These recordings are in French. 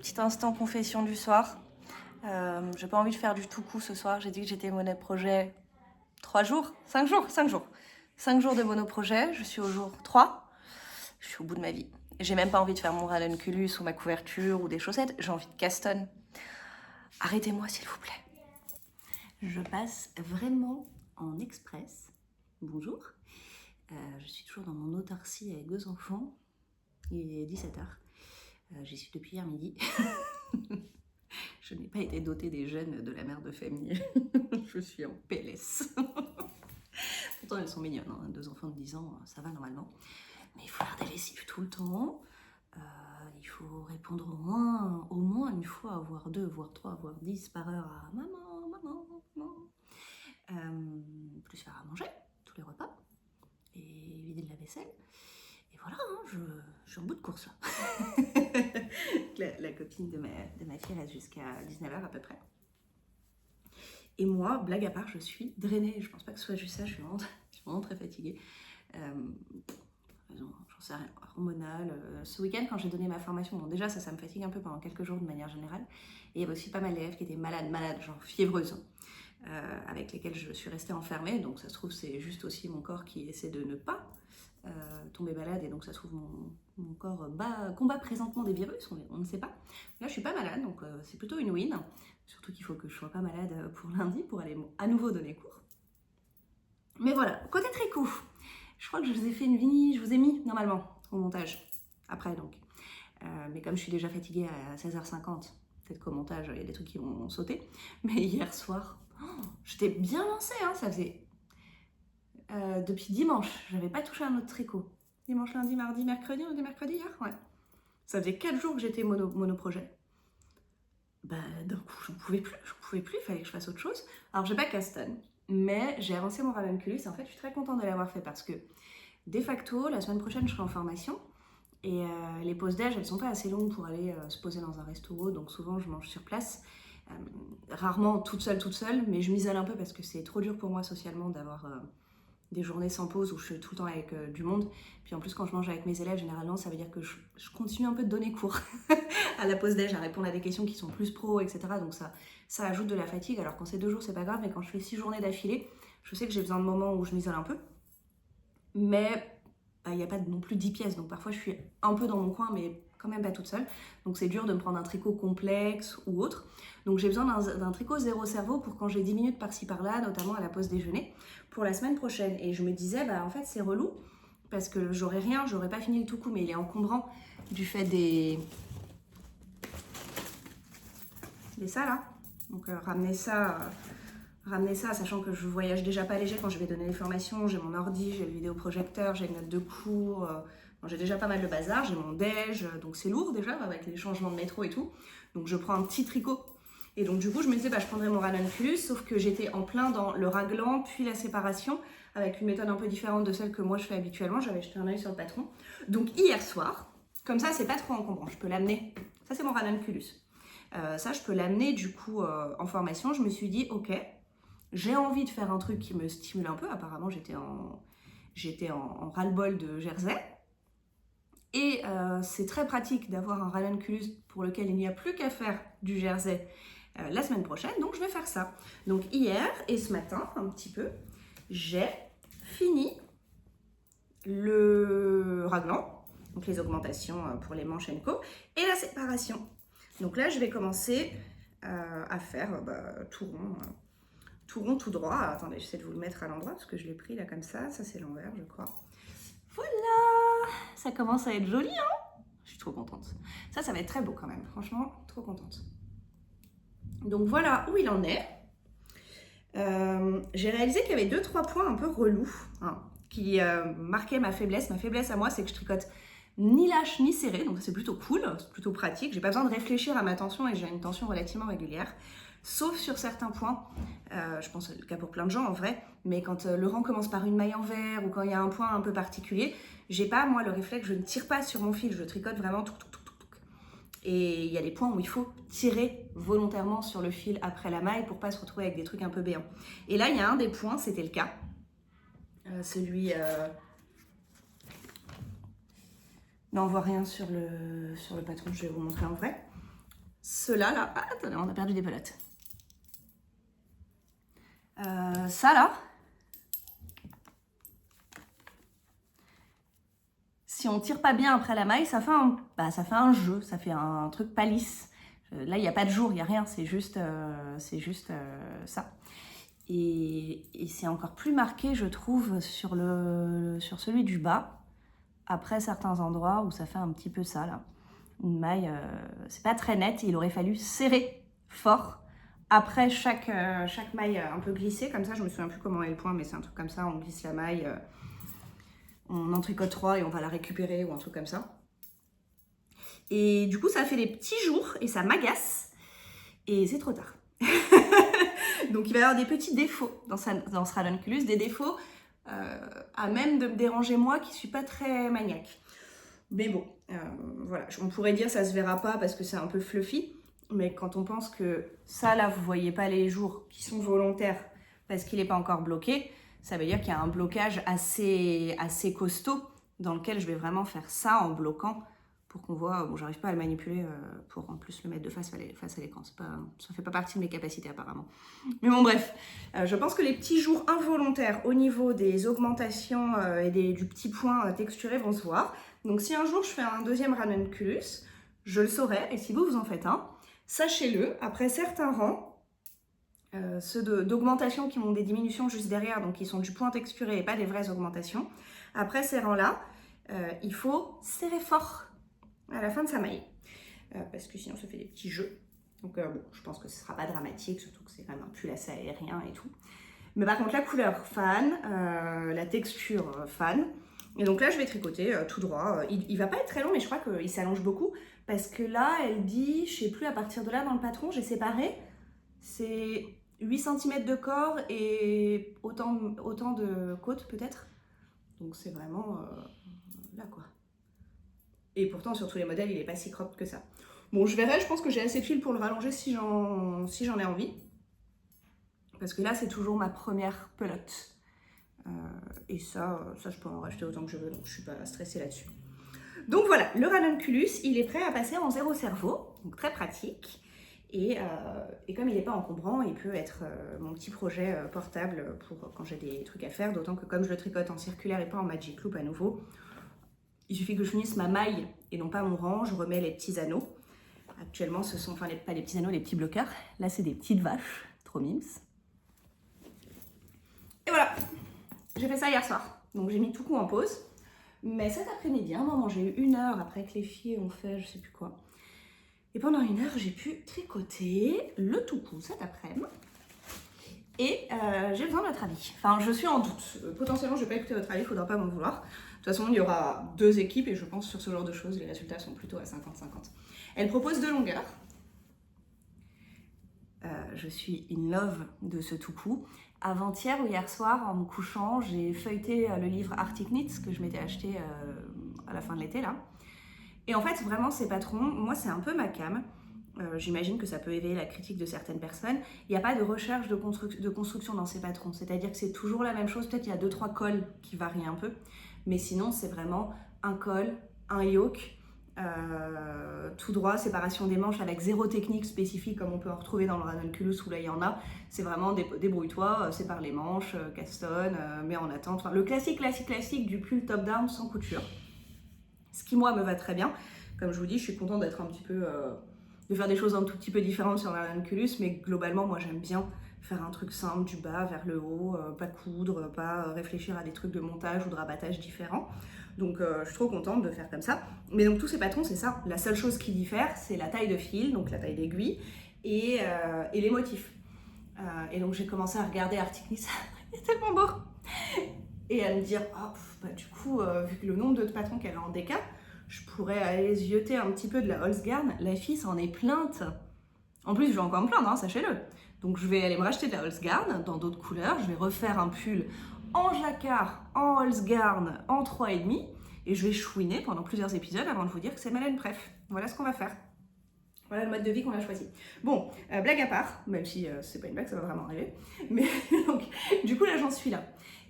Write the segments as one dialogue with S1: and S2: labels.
S1: Petit instant confession du soir. J'ai pas envie de faire du tout coup ce soir. J'ai dit que j'étais monoprojet 3 jours, 5 jours, 5 jours. 5 jours de monoprojet, je suis au jour 3. Je suis au bout de ma vie. J'ai même pas envie de faire mon ranunculus ou ma couverture ou des chaussettes. J'ai envie de Caston. Arrêtez-moi s'il vous plaît.
S2: Je passe vraiment en express. Bonjour. Je suis toujours dans mon autarcie avec 2 enfants. Il est 17h. J'y suis depuis hier midi. Je n'ai pas été dotée des gènes de la mère de famille. Je suis en PLS. Pourtant, elles sont mignonnes, hein. 2 enfants de 10 ans, ça va normalement. Mais il faut faire des lessives tout le temps. Il faut répondre au moins une fois, voire 2, voire 3, voire 10 par heure à maman, maman, maman. Plus faire à manger, tous les repas, et vider de la vaisselle. Et voilà, hein, je suis en bout de course là. la copine de ma fille reste jusqu'à 19h à peu près. Et moi, blague à part, je suis drainée. Je pense pas que ce soit juste ça, je suis vraiment très fatiguée. J'en sais rien, hormonale. Ce week-end, quand j'ai donné ma formation, bon déjà ça me fatigue un peu pendant quelques jours de manière générale. Et il y avait aussi pas mal d'élèves qui étaient malades, genre fiévreuses. Avec lesquels je suis restée enfermée, donc ça se trouve c'est juste aussi mon corps qui essaie de ne pas tomber malade, et donc ça se trouve mon corps combat présentement des virus, on ne sait pas. Là je suis pas malade, donc c'est plutôt une win, surtout qu'il faut que je sois pas malade pour lundi pour aller à nouveau donner cours. Mais voilà, côté tricot, je crois que je vous ai fait je vous ai mis normalement au montage, après donc. Mais comme je suis déjà fatiguée à 16h50, peut-être qu'au montage il y a des trucs qui vont sauter, mais hier soir, j'étais bien lancée, hein, ça faisait... depuis dimanche, j'avais pas touché un autre tricot. Dimanche, lundi, mardi, mercredi, on était mercredi hier, ouais. Ça faisait 4 jours que j'étais monoprojet. Bah d'un coup, j'en pouvais plus, il fallait que je fasse autre chose. Alors j'ai pas Caston, mais j'ai avancé mon ranunculus, et en fait je suis très contente de l'avoir fait parce que de facto, la semaine prochaine je serai en formation. Et les pauses déj, elles sont pas assez longues pour aller se poser dans un resto, donc souvent je mange sur place. Rarement toute seule, mais je m'isole un peu parce que c'est trop dur pour moi socialement d'avoir des journées sans pause où je suis tout le temps avec du monde. Puis en plus, quand je mange avec mes élèves, généralement, ça veut dire que je continue un peu de donner cours à la pause déj, à répondre à des questions qui sont plus pro, etc. Donc ça ajoute de la fatigue. Alors quand c'est 2 jours, c'est pas grave, mais quand je fais 6 journées d'affilée, je sais que j'ai besoin de moments où je m'isole un peu. Mais il n'y a pas non plus 10 pièces, donc parfois je suis un peu dans mon coin, mais quand même pas toute seule. Donc c'est dur de me prendre un tricot complexe ou autre. Donc j'ai besoin d'un tricot zéro cerveau pour quand j'ai 10 minutes par-ci par-là, notamment à la pause déjeuner, pour la semaine prochaine. Et je me disais, en fait c'est relou, parce que j'aurais pas fini le tout coup, mais il est encombrant du fait des ça là. Donc ramener ça, sachant que je voyage déjà pas léger quand je vais donner les formations, j'ai mon ordi, j'ai le vidéoprojecteur, j'ai une note de cours, j'ai déjà pas mal de bazar, j'ai mon déj, donc c'est lourd déjà avec les changements de métro et tout. Donc je prends un petit tricot. Et donc du coup je me disais je prendrais mon ranunculus, sauf que j'étais en plein dans le raglan puis la séparation, avec une méthode un peu différente de celle que moi je fais habituellement. J'avais jeté un œil sur le patron. Donc hier soir, comme ça c'est pas trop encombrant, je peux l'amener. Ça c'est mon ranunculus. Ça je peux l'amener du coup en formation. Je me suis dit ok, j'ai envie de faire un truc qui me stimule un peu. Apparemment, j'étais en ras-le-bol de jersey. Et c'est très pratique d'avoir un ranunculus pour lequel il n'y a plus qu'à faire du jersey la semaine prochaine. Donc, je vais faire ça. Donc, hier et ce matin, un petit peu, j'ai fini le raglan. Donc, les augmentations pour les manches & co. Et la séparation. Donc là, je vais commencer à faire tout rond. Tout rond, tout droit. Attendez, j'essaie de vous le mettre à l'endroit parce que je l'ai pris là comme ça. Ça, c'est l'envers, je crois. Voilà! Ça commence à être joli, hein? Je suis trop contente. Ça va être très beau quand même. Franchement, trop contente. Donc voilà où il en est. J'ai réalisé qu'il y avait 2-3 points un peu relous qui marquaient ma faiblesse. Ma faiblesse à moi, c'est que je tricote ni lâche ni serré. Donc c'est plutôt cool, c'est plutôt pratique. J'ai pas besoin de réfléchir à ma tension et j'ai une tension relativement régulière. Sauf sur certains points, je pense que c'est le cas pour plein de gens en vrai, mais quand le rang commence par une maille envers ou quand il y a un point un peu particulier, j'ai pas moi le réflexe, je ne tire pas sur mon fil, je tricote vraiment tout. Et il y a des points où il faut tirer volontairement sur le fil après la maille pour pas se retrouver avec des trucs un peu béants. Et là il y a un des points, c'était le cas, celui... Non, on voit rien sur le patron, je vais vous montrer en vrai. Ceux-là, là, ah, attendez, on a perdu des pelotes. Ça, là, si on tire pas bien après la maille, ça fait un jeu, ça fait un truc pas lisse. Là, il n'y a pas de jour, il n'y a rien, c'est juste ça. Et c'est encore plus marqué, je trouve, sur celui du bas, après certains endroits où ça fait un petit peu ça, là. Une maille, c'est pas très net, il aurait fallu serrer fort après chaque maille un peu glissée, comme ça, je me souviens plus comment est le point, mais c'est un truc comme ça, on glisse la maille, on en tricote 3 et on va la récupérer ou un truc comme ça. Et du coup, ça fait des petits jours et ça m'agace et c'est trop tard. Donc il va y avoir des petits défauts dans ce ranunculus, des défauts à même de me déranger moi qui suis pas très maniaque. Mais bon, voilà, on pourrait dire ça se verra pas parce que c'est un peu fluffy, mais quand on pense que ça là, vous voyez pas les jours qui sont volontaires parce qu'il n'est pas encore bloqué, ça veut dire qu'il y a un blocage assez costaud dans lequel je vais vraiment faire ça en bloquant pour qu'on voit. Bon, j'arrive pas à le manipuler pour en plus le mettre de face à l'écran, ça fait pas partie de mes capacités apparemment. Mais bon bref, je pense que les petits jours involontaires au niveau des augmentations et du petit point texturé vont se voir. Donc si un jour je fais un deuxième ranunculus, je le saurai, et si vous en faites un, sachez-le, après certains rangs, ceux d'augmentation qui ont des diminutions juste derrière, donc qui sont du point texturé et pas des vraies augmentations, après ces rangs-là, il faut serrer fort à la fin de sa maille, parce que sinon ça fait des petits jeux. Donc bon, je pense que ce ne sera pas dramatique, surtout que c'est quand même un pull assez aérien et tout. Mais par contre la couleur fan, la texture fan. Et donc là, je vais tricoter tout droit. Il va pas être très long, mais je crois qu'il s'allonge beaucoup. Parce que là, elle dit, je sais plus, à partir de là, dans le patron, j'ai séparé. C'est 8 cm de corps et autant de côte, peut-être. Donc c'est vraiment là, quoi. Et pourtant, sur tous les modèles, il n'est pas si cropped que ça. Bon, je verrai, je pense que j'ai assez de fil pour le rallonger si j'en ai envie. Parce que là, c'est toujours ma première pelote. Et ça, je peux en racheter autant que je veux, donc je suis pas stressée là-dessus. Donc voilà, le ranunculus, il est prêt à passer en zéro cerveau, donc très pratique. Et comme il n'est pas encombrant, il peut être mon petit projet portable pour quand j'ai des trucs à faire, d'autant que comme je le tricote en circulaire et pas en magic loop à nouveau, il suffit que je finisse ma maille et non pas mon rang, je remets les petits anneaux. Actuellement, ce sont, pas les petits anneaux, les petits bloqueurs. Là, c'est des petites vaches, trop mimes. Et voilà, j'ai fait ça hier soir, donc j'ai mis tout coup en pause. Mais cet après-midi, à un moment, j'ai eu 1 heure après que les filles ont fait je sais plus quoi. Et pendant 1 heure, j'ai pu tricoter le tout coup cet après-midi. Et j'ai besoin de votre avis. Enfin, je suis en doute. Potentiellement, je ne vais pas écouter votre avis, il ne faudra pas m'en vouloir. De toute façon, il y aura 2 équipes et je pense sur ce genre de choses, les résultats sont plutôt à 50-50. Elle propose 2 longueurs. Je suis in love de ce tout coup. Avant-hier ou hier soir, en me couchant, j'ai feuilleté le livre Arctic Knits que je m'étais acheté à la fin de l'été là. Et en fait, vraiment, ces patrons, moi, c'est un peu ma came. J'imagine que ça peut éveiller la critique de certaines personnes. Il n'y a pas de recherche de construction dans ces patrons. C'est-à-dire que c'est toujours la même chose. Peut-être qu'il y a 2-3 cols qui varient un peu. Mais sinon, c'est vraiment un col, un yoke, tout droit, séparation des manches avec 0 technique spécifique comme on peut en retrouver dans le ranunculus où là il y en a. C'est vraiment débrouille-toi, sépare les manches, castonne, mets en attente. Enfin, le classique du pull top-down sans couture. Ce qui moi me va très bien. Comme je vous dis, je suis contente d'être un petit peu, de faire des choses un tout petit peu différentes sur le ranunculus, mais globalement moi j'aime bien faire un truc simple du bas vers le haut, pas coudre, pas réfléchir à des trucs de montage ou de rabattage différents. Donc je suis trop contente de faire comme ça. Mais donc tous ces patrons, c'est ça. La seule chose qui diffère, c'est la taille de fil, donc la taille d'aiguille, et les motifs. Et donc j'ai commencé à regarder Arctic Knits, il est tellement beau. Et à me dire, oh, bah, du coup, vu que le nombre de patrons qu'elle a en déca, je pourrais aller zioter un petit peu de la Holzgarn. La fille s'en est plainte. En plus, je vais encore me plaindre, hein, sachez-le. Donc je vais aller me racheter de la Holzgarn dans d'autres couleurs. Je vais refaire un pull en jacquard, en Holzgarn, en 3,5. Et je vais chouiner pendant plusieurs épisodes avant de vous dire que c'est ma laine préf. Voilà ce qu'on va faire. Voilà le mode de vie qu'on a choisi. Bon, blague à part, même si c'est pas une blague, ça va vraiment arriver. Mais donc, du coup, là, j'en suis là.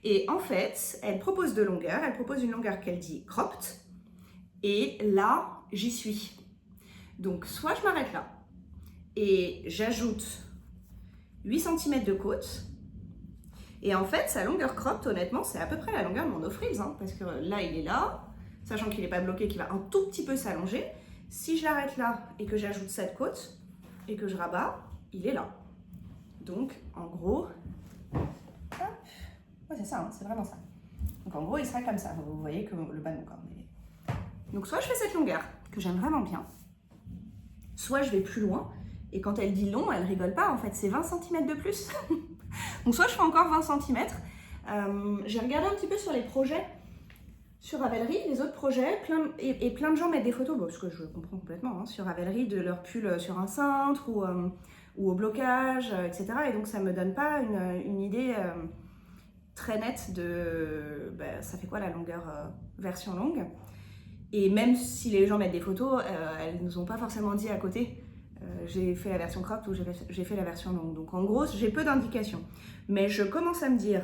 S2: Et en fait, elle propose 2 longueurs. Elle propose une longueur qu'elle dit cropped. Et là, j'y suis. Donc, soit je m'arrête là, et j'ajoute 8 cm de côte. Et en fait, sa longueur cropped, honnêtement, c'est à peu près la longueur de mon no-frills, hein, parce que là, il est là, sachant qu'il n'est pas bloqué, qu'il va un tout petit peu s'allonger. Si je l'arrête là et que j'ajoute cette côte et que je rabats, il est là. Donc, en gros, hop, ouais, c'est ça, hein, c'est vraiment ça. Donc, en gros, il sera comme ça. Vous voyez que le bas de mon corps. Donc, soit je fais cette longueur, que j'aime vraiment bien, soit je vais plus loin. Et quand elle dit long, elle rigole pas, en fait, c'est 20 cm de plus. Donc soit je fais encore 20 cm. J'ai regardé un petit peu sur les projets sur Ravelry, les autres projets, plein de gens mettent des photos, bon, parce que je comprends complètement, hein, sur Ravelry, de leur pull sur un cintre ou au blocage, etc. Et donc ça me donne pas une idée très nette de ça fait quoi la longueur version longue. Et même si les gens mettent des photos, elles nous ont pas forcément dit à côté j'ai fait la version cropped ou j'ai fait la version longue. Donc en gros, j'ai peu d'indications. Mais je commence à me dire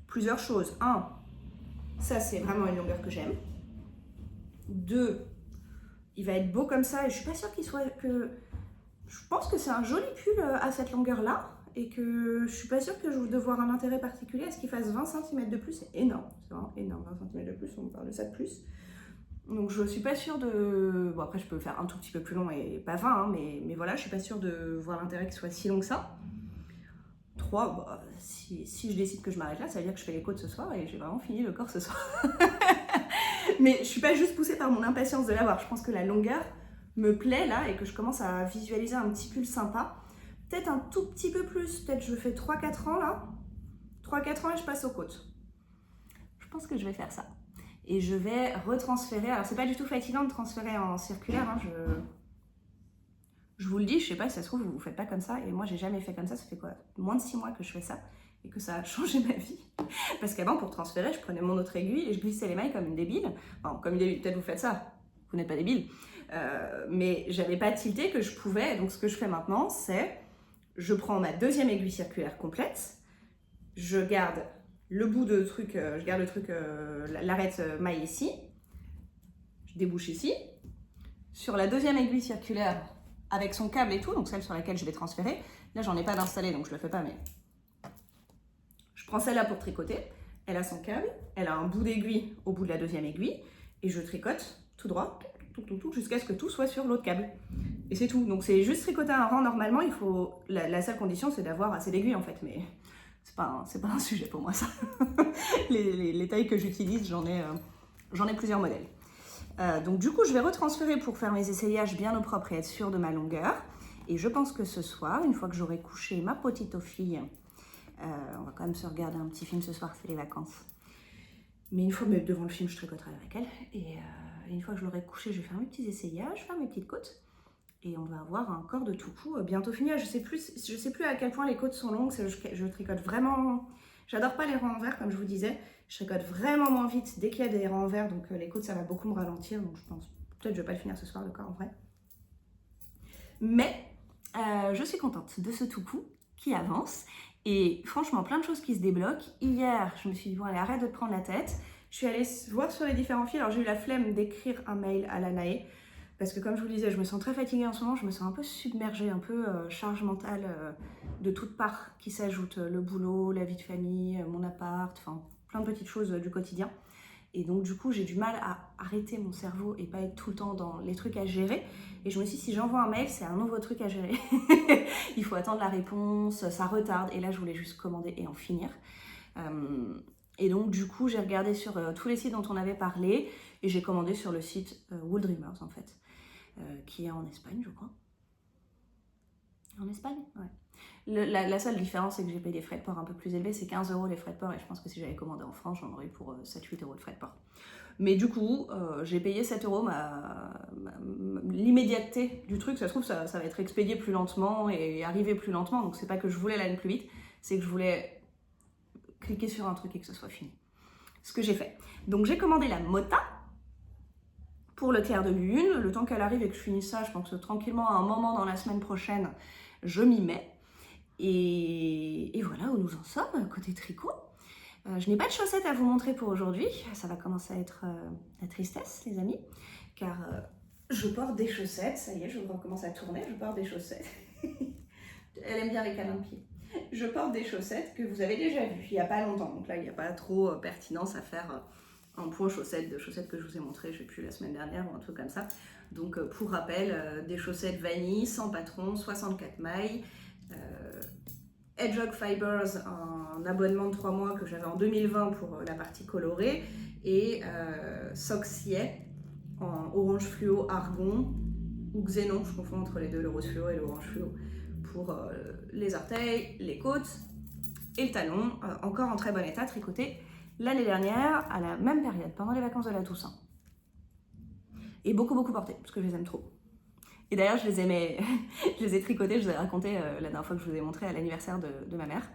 S2: plusieurs choses. 1, ça c'est vraiment une longueur que j'aime. 2, il va être beau comme ça et je suis pas sûre qu'il soit... Je pense que c'est un joli pull à cette longueur-là et que je suis pas sûre que je vais voir un intérêt particulier à ce qu'il fasse 20 cm de plus. C'est énorme, c'est vraiment énorme, 20 cm de plus, on parle de ça de plus. Donc je suis pas sûre de... Bon après je peux le faire un tout petit peu plus long et pas 20, hein, mais voilà, je suis pas sûre de voir l'intérêt qu'il soit si long que ça. 3, si je décide que je m'arrête là, ça veut dire que je fais les côtes ce soir et j'ai vraiment fini le corps ce soir. Mais je suis pas juste poussée par mon impatience de l'avoir, je pense que la longueur me plaît là et que je commence à visualiser un petit pull sympa. Peut-être un tout petit peu plus, peut-être je fais 3-4 ans là. 3-4 ans et je passe aux côtes. Je pense que je vais faire ça. Et je vais retransférer, alors c'est pas du tout fatigant de transférer en circulaire, hein, je vous le dis, je sais pas si ça se trouve vous faites pas comme ça, et moi j'ai jamais fait comme ça fait quoi, moins de 6 mois que je fais ça, et que ça a changé ma vie. Parce qu'avant pour transférer, je prenais mon autre aiguille et je glissais les mailles comme une débile, enfin comme une débile, peut-être vous faites ça, vous n'êtes pas débile, mais j'avais pas tilté que je pouvais, donc ce que je fais maintenant c'est, je prends ma deuxième aiguille circulaire complète, je garde le bout de truc, je garde le truc, l'arête maille ici, je débouche ici, sur la deuxième aiguille circulaire avec son câble et tout, donc celle sur laquelle je vais transférer, là j'en ai pas d'installé donc je le fais pas, mais je prends celle-là pour tricoter, elle a son câble, elle a un bout d'aiguille au bout de la deuxième aiguille, et je tricote tout droit, tout, jusqu'à ce que tout soit sur l'autre câble. Et c'est tout, donc c'est juste tricoter un rang normalement, il faut, la seule condition c'est d'avoir assez d'aiguilles en fait, mais c'est pas un sujet pour moi ça. les tailles que j'utilise, j'en ai plusieurs modèles. Donc du coup, je vais retransférer pour faire mes essayages bien au propre et être sûre de ma longueur. Et je pense que ce soir, une fois que j'aurai couché ma petite fille, on va quand même se regarder un petit film ce soir, c'est les vacances. Mais une fois devant le film, je tricoterai avec elle. Et une fois que je l'aurai couchée, je vais faire mes petits essayages, faire mes petites côtes. Et on va avoir un corps de tout coup bientôt fini. Je sais plus à quel point les côtes sont longues. Je tricote vraiment... J'adore pas les rangs envers, comme je vous disais. Je tricote vraiment moins vite dès qu'il y a des rangs envers. Donc les côtes, ça va beaucoup me ralentir. Donc je pense... Peut-être je vais pas le finir ce soir, le corps en vrai. Mais je suis contente de ce tout coup qui avance. Et franchement, plein de choses qui se débloquent. Hier, je me suis dit, bon allez, arrête de te prendre la tête. Je suis allée voir sur les différents fils. Alors j'ai eu la flemme d'écrire un mail à la Naé. Parce que comme je vous le disais, je me sens très fatiguée en ce moment, je me sens un peu submergée, un peu charge mentale de toutes parts qui s'ajoutent. Le boulot, la vie de famille, mon appart, enfin plein de petites choses du quotidien. Et donc du coup, j'ai du mal à arrêter mon cerveau et pas être tout le temps dans les trucs à gérer. Et je me suis dit, si j'envoie un mail, c'est un nouveau truc à gérer. Il faut attendre la réponse, ça retarde. Et là, je voulais juste commander et en finir. Et donc du coup, j'ai regardé sur tous les sites dont on avait parlé et j'ai commandé sur le site Wool Dreamers en fait. Qui est en Espagne, je crois. En Espagne ? Ouais. La seule différence, c'est que j'ai payé des frais de port un peu plus élevés, c'est 15 € les frais de port, et je pense que si j'avais commandé en France, j'en aurais pour 7-8 € de frais de port. Mais du coup, j'ai payé 7 €, l'immédiateté du truc, ça se trouve, ça va être expédié plus lentement et arriver plus lentement, donc c'est pas que je voulais l'aller plus vite, c'est que je voulais cliquer sur un truc et que ce soit fini. Ce que j'ai fait. Donc j'ai commandé la Mota, pour le clair de lune, le temps qu'elle arrive et que je finisse ça, je pense que tranquillement, à un moment dans la semaine prochaine, je m'y mets. Et voilà où nous en sommes, côté tricot. Je n'ai pas de chaussettes à vous montrer pour aujourd'hui, ça va commencer à être la tristesse, les amis, car Je porte des chaussettes, ça y est, je recommence à tourner, je porte des chaussettes. Elle aime bien les câlins de pied. Je porte des chaussettes que vous avez déjà vues il n'y a pas longtemps, donc là il n'y a pas trop pertinence à faire un point chaussettes de chaussettes que je vous ai montré, je sais plus, la semaine dernière ou un truc comme ça. Donc pour rappel, des chaussettes vanille, sans patron, 64 mailles, Hedgehog Fibers, un abonnement de 3 mois que j'avais en 2020 pour la partie colorée, et Soxier en orange fluo argon, ou xénon, je confonds entre les deux, le rose fluo et l'orange fluo, pour les orteils, les côtes et le talon, encore en très bon état, tricoté l'année dernière, à la même période, pendant les vacances de la Toussaint. Et beaucoup portés, parce que je les aime trop. Et d'ailleurs, je les aimais, je les ai tricotés, je vous ai raconté la dernière fois que je vous ai montré à l'anniversaire de ma mère.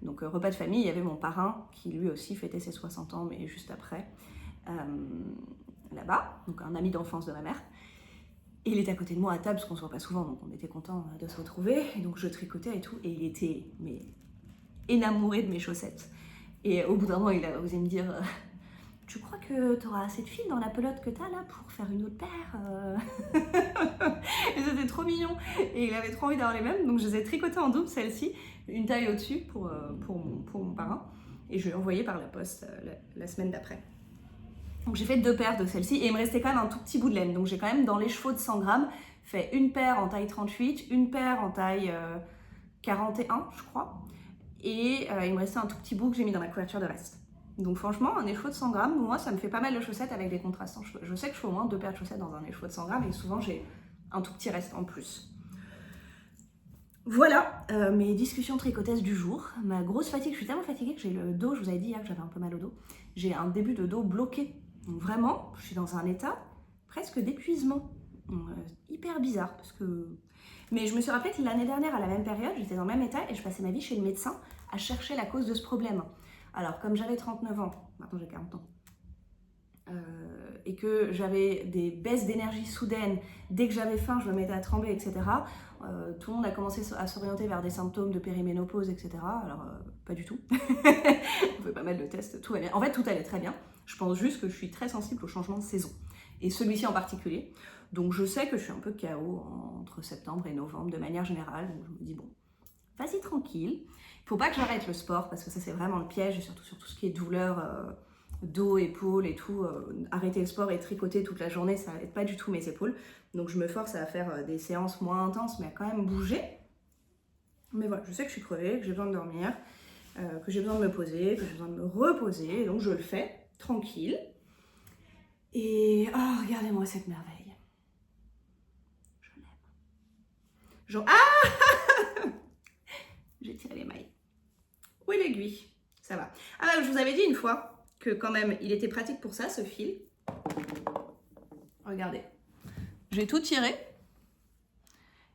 S2: Donc repas de famille, il y avait mon parrain qui lui aussi fêtait ses 60 ans, mais juste après, là-bas, donc un ami d'enfance de ma mère. Et il était à côté de moi à table, parce qu'on se voit pas souvent, donc on était contents de se retrouver. Et donc je tricotais et tout, et il était mais énamouré de mes chaussettes. Et au bout d'un moment, il a osé me dire tu crois que tu auras assez de fil dans la pelote que tu as là pour faire une autre paire Et c'était trop mignon. Et il avait trop envie d'avoir les mêmes, donc je les ai tricotées en double, celle-ci, une taille au-dessus pour mon parrain. Et je lui ai envoyé par la poste la semaine d'après. Donc j'ai fait 2 paires de celles-ci et il me restait quand même un tout petit bout de laine. Donc j'ai quand même dans les chevaux de 100 grammes fait une paire en taille 38, une paire en taille 41 je crois. Et il me restait un tout petit bout que j'ai mis dans ma couverture de reste. Donc franchement, un écheveau de 100 grammes, moi ça me fait pas mal de chaussettes avec des contrastes en cheveux. Je sais que je fais au moins 2 paires de chaussettes dans un écheveau de 100 grammes et souvent j'ai un tout petit reste en plus. Voilà mes discussions tricoteuses du jour. Ma grosse fatigue, je suis tellement fatiguée que j'ai le dos, je vous avais dit hier que j'avais un peu mal au dos. J'ai un début de dos bloqué. Donc vraiment, je suis dans un état presque d'épuisement. Hyper bizarre parce que... Mais je me suis rappelé que l'année dernière, à la même période, j'étais dans le même état et je passais ma vie chez le médecin à chercher la cause de ce problème. Alors, comme j'avais 39 ans, maintenant j'ai 40 ans, et que j'avais des baisses d'énergie soudaines, dès que j'avais faim, je me mettais à trembler, etc., tout le monde a commencé à s'orienter vers des symptômes de périménopause, etc. Alors, pas du tout. On fait pas mal de tests, tout allait... En fait, tout allait très bien. Je pense juste que je suis très sensible au changement de saison, et celui-ci en particulier. Donc je sais que je suis un peu KO entre septembre et novembre de manière générale, donc je me dis bon, vas-y tranquille. Il faut pas que j'arrête le sport parce que ça c'est vraiment le piège, et surtout sur tout ce qui est douleur dos, épaules et tout. Arrêter le sport et tricoter toute la journée, ça n'aide pas du tout mes épaules. Donc je me force à faire des séances moins intenses, mais à quand même bouger. Mais voilà, je sais que je suis crevée, que j'ai besoin de dormir, que j'ai besoin de me poser, que j'ai besoin de me reposer, donc je le fais tranquille. Et oh, regardez-moi cette merveille. Genre, ah j'ai tiré les mailles. Où est l'aiguille? Ça va. Ah bah, je vous avais dit une fois que quand même, il était pratique pour ça, ce fil. Regardez. J'ai tout tiré.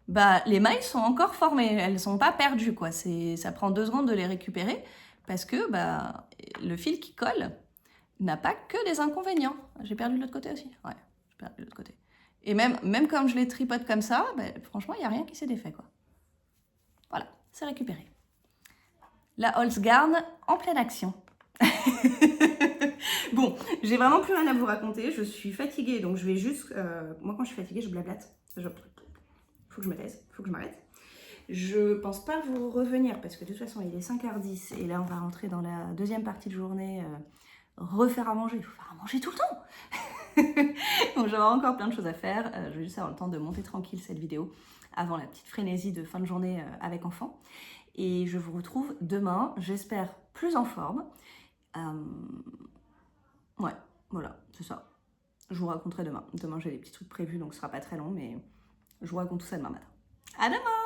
S2: Bah, les mailles sont encore formées. Elles sont pas perdues, quoi. Ça prend 2 secondes de les récupérer parce que bah, le fil qui colle n'a pas que des inconvénients. J'ai perdu de l'autre côté aussi. Ouais, j'ai perdu de l'autre côté. Et même comme je les tripote comme ça, bah, franchement, il n'y a rien qui s'est défait, quoi. Voilà, c'est récupéré. La Holzgarn en pleine action. Bon, j'ai vraiment plus rien à vous raconter. Je suis fatiguée, donc je vais juste... moi, quand je suis fatiguée, je blablate. Faut que je me taise, faut que je m'arrête. Je pense pas vous revenir, parce que de toute façon, il est 5h10, et là, on va rentrer dans la deuxième partie de journée... refaire à manger, il faut faire à manger tout le temps. Donc j'aurai encore plein de choses à faire. Je vais juste avoir le temps de monter tranquille cette vidéo avant la petite frénésie de fin de journée avec enfant. Et je vous retrouve demain, j'espère plus en forme. Ouais, voilà, c'est ça. Je vous raconterai demain. Demain j'ai des petits trucs prévus, donc ce sera pas très long, mais je vous raconte tout ça demain matin. À demain!